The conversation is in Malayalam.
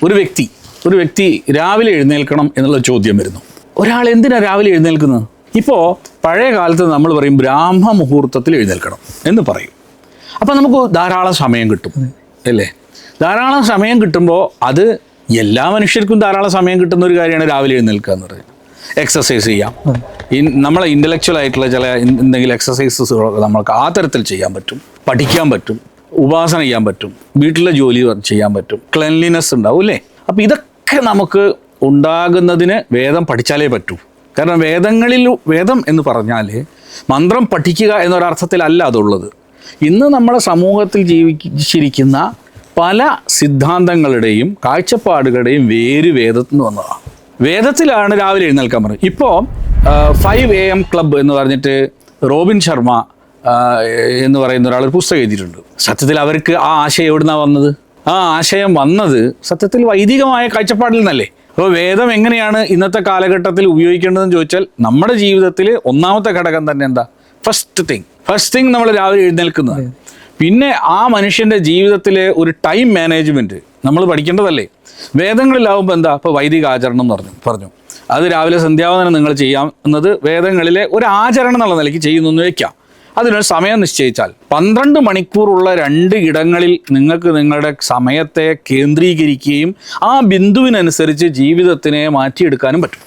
ഒരു വ്യക്തി രാവിലെ എഴുന്നേൽക്കണം എന്നുള്ള ചോദ്യം വരുന്നു. ഒരാൾ എന്തിനാണ് രാവിലെ എഴുന്നേൽക്കുന്നത്? ഇപ്പോൾ പഴയ കാലത്ത് നമ്മൾ പറയും ബ്രാഹ്മ മുഹൂർത്തത്തിൽ എഴുന്നേൽക്കണം എന്ന് പറയും. അപ്പം നമുക്ക് ധാരാളം സമയം കിട്ടും അല്ലേ? ധാരാളം സമയം കിട്ടുമ്പോൾ അത് എല്ലാ മനുഷ്യർക്കും ധാരാളം സമയം കിട്ടുന്ന ഒരു കാര്യമാണ് രാവിലെ എഴുന്നേൽക്കുക എന്ന് പറയുന്നത്. എക്സസൈസ് ചെയ്യാം, നമ്മളെ ഇൻ്റലക്ച്വൽ ആയിട്ടുള്ള ചില എന്തെങ്കിലും എക്സസൈസസ് നമ്മൾക്ക് ആ തരത്തിൽ ചെയ്യാൻ പറ്റും, പഠിക്കാൻ പറ്റും, ഉപാസന ചെയ്യാൻ പറ്റും, വീട്ടിലെ ജോലി ചെയ്യാൻ പറ്റും, ക്ലെൻലിനെസ് ഉണ്ടാവും അല്ലേ? അപ്പോൾ ഇതൊക്കെ നമുക്ക് ഉണ്ടാകുന്നതിന് വേദം പഠിച്ചാലേ പറ്റൂ. കാരണം വേദം എന്ന് പറഞ്ഞാൽ മന്ത്രം പഠിക്കുക എന്നൊരർത്ഥത്തിലല്ല അതുള്ളത്. ഇന്ന് നമ്മുടെ സമൂഹത്തിൽ ജീവിച്ചിരിക്കുന്ന പല സിദ്ധാന്തങ്ങളുടെയും കാഴ്ചപ്പാടുകളുടെയും വേര് വേദത്തിൽ നിന്ന് വന്നതാണ്. വേദത്തിലാണ് രാവിലെ എഴുന്നേൽക്കാൻ പറഞ്ഞത്. ഇപ്പോൾ 5 AM ക്ലബ്ബ് എന്ന് പറഞ്ഞിട്ട് റോബിൻ ശർമ്മ എന്ന് പറയുന്ന ഒരാൾ ഒരു പുസ്തകം എഴുതിയിട്ടുണ്ട്. സത്യത്തിൽ അവർക്ക് ആ ആശയം എവിടുന്നാണ് വന്നത്? ആ ആശയം വന്നത് സത്യത്തിൽ വൈദികമായ കാഴ്ചപ്പാടിൽ നിന്നല്ലേ. അപ്പോൾ വേദം എങ്ങനെയാണ് ഇന്നത്തെ കാലഘട്ടത്തിൽ ഉപയോഗിക്കേണ്ടതെന്ന് ചോദിച്ചാൽ നമ്മുടെ ജീവിതത്തിൽ ഒന്നാമത്തെ ഘടകം തന്നെ എന്താ? ഫസ്റ്റ് തിങ് നമ്മൾ രാവിലെ എഴുന്നേൽക്കുന്നത്. പിന്നെ ആ മനുഷ്യൻ്റെ ജീവിതത്തിലെ ഒരു ടൈം മാനേജ്മെൻറ്റ് നമ്മൾ പഠിക്കേണ്ടതല്ലേ? വേദങ്ങളിലാവുമ്പോൾ എന്താ? ഇപ്പോൾ വൈദിക ആചരണം പറഞ്ഞു അത് രാവിലെ സന്ധ്യാവന്തനം നിങ്ങൾ ചെയ്യാവുന്നത് വേദങ്ങളിലെ ഒരു ആചരണം എന്നുള്ള നിലയ്ക്ക് ചെയ്യുന്നു വയ്ക്കാം. അതിനൊരു സമയം നിശ്ചയിച്ചാൽ 12 മണിക്കൂറുള്ള 2 ഇടങ്ങളിൽ നിങ്ങൾക്ക് നിങ്ങളുടെ സമയത്തെ കേന്ദ്രീകരിക്കുകയും ആ ബിന്ദുവിനനുസരിച്ച് ജീവിതത്തിനെ മാറ്റിയെടുക്കാനും പറ്റും.